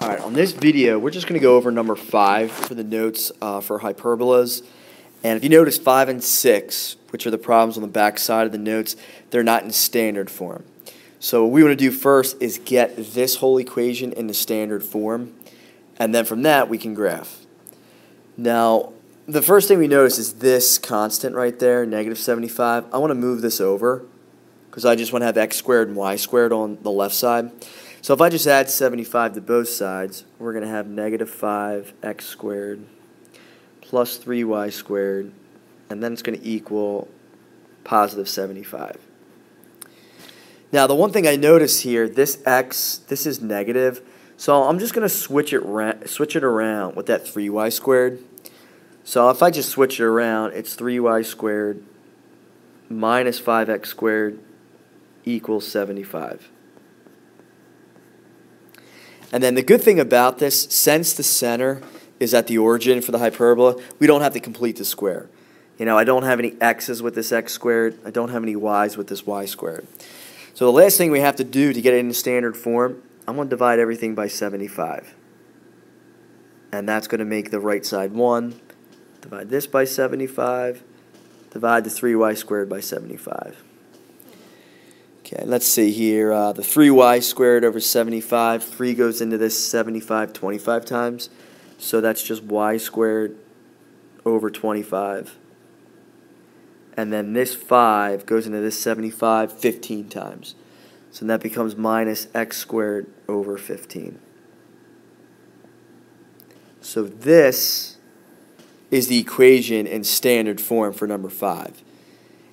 Alright, on this video, we're just going to go over number 5 for the notes for hyperbolas. And if you notice 5 and 6, which are the problems on the back side of the notes, they're not in standard form. So what we want to do first is get this whole equation into standard form, and then from that we can graph. Now, the first thing we notice is this constant right there, negative 75. I want to move this over because I just want to have x squared and y squared on the left side. So if I just add 75 to both sides, we're going to have negative 5x squared plus 3y squared, and then it's going to equal positive 75. Now the one thing I notice here, this x, this is negative, so I'm just going to switch it around with that 3y squared. So if I just switch it around, it's 3y squared minus 5x squared equals 75. And then the good thing about this, since the center is at the origin for the hyperbola, we don't have to complete the square. You know, I don't have any x's with this x squared. I don't have any y's with this y squared. So the last thing we have to do to get it into standard form, I'm going to divide everything by 75. And that's going to make the right side 1. Divide this by 75. Divide the 3y squared by 75. Okay, let's see here. The 3y squared over 75. 3 goes into this 75 25 times. So that's just y squared over 25. And then this 5 goes into this 75 15 times. So that becomes minus x squared over 15. So this is the equation in standard form for number 5.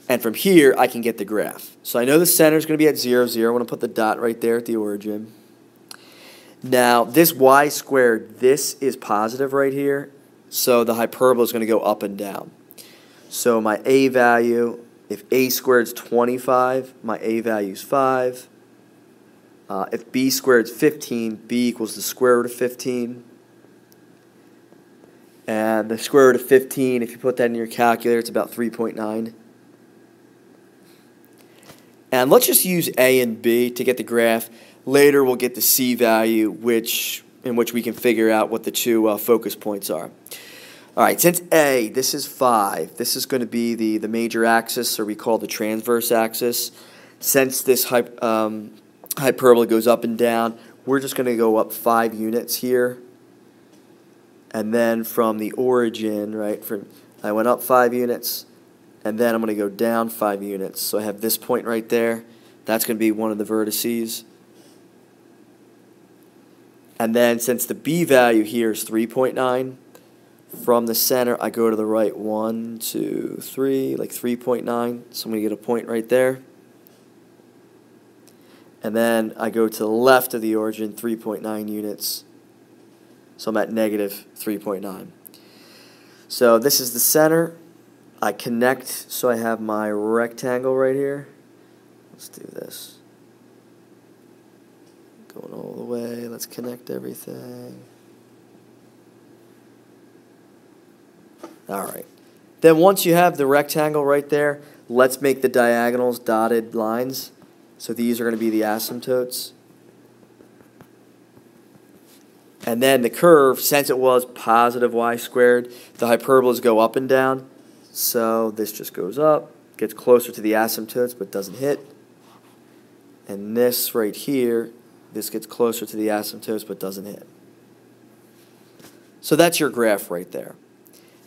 And from here, I can get the graph. So I know the center is going to be at 0, 0. I'm going to put the dot right there at the origin. Now, this y squared, this is positive right here. So the hyperbola is going to go up and down. So my a value, if a squared is 25, my a value is 5. If b squared is 15, b equals the square root of 15. And the square root of 15, if you put that in your calculator, it's about 3.9. And let's just use a and b to get the graph. Later we'll get the c value, in which we can figure out what the two focus points are. All right, since a, this is 5, this is going to be the major axis, or we call the transverse axis. Since this hyperbola goes up and down, we're just going to go up 5 units here. And then from the origin, right, I went up 5 units, and then I'm going to go down 5 units. So I have this point right there. That's going to be one of the vertices. And then since the b value here is 3.9, from the center I go to the right 1, 2, 3, like 3.9. So I'm going to get a point right there. And then I go to the left of the origin, 3.9 units. So I'm at negative 3.9. So this is the center. I connect, so I have my rectangle right here. Let's do this. Going all the way. Let's connect everything. All right. Then once you have the rectangle right there, let's make the diagonals dotted lines. So these are going to be the asymptotes. And then the curve, since it was positive y squared, the hyperbolas go up and down. So this just goes up, gets closer to the asymptotes but doesn't hit. And this right here, this gets closer to the asymptotes but doesn't hit. So that's your graph right there.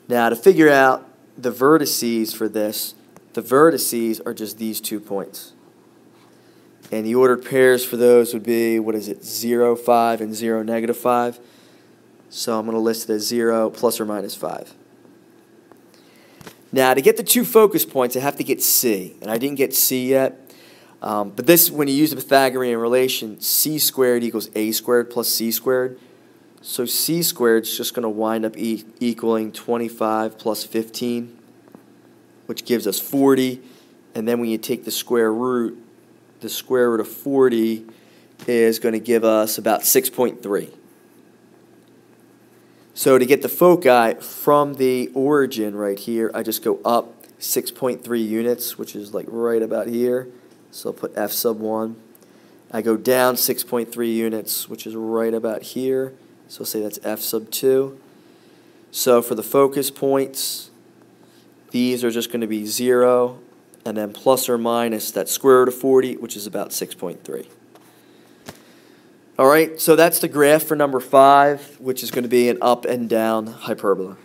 Now to figure out the vertices for this, the vertices are just these 2 points. And the ordered pairs for those would be, what is it, 0, 5, and 0, negative 5. So I'm going to list it as 0, plus or minus 5. Now, to get the 2 focus points, I have to get C. And I didn't get C yet. But this, when you use the Pythagorean relation, C squared equals A squared plus C squared. So C squared is just going to wind up equaling 25 plus 15, which gives us 40. And then when you take the square root of 40 is going to give us about 6.3. So to get the foci from the origin right here, I just go up 6.3 units, which is like right about here. So I'll put f sub 1. I go down 6.3 units, which is right about here. So say that's f sub 2. So for the focus points, these are just going to be 0, and then plus or minus that square root of 40, which is about 6.3. All right, so that's the graph for number 5, which is going to be an up and down hyperbola.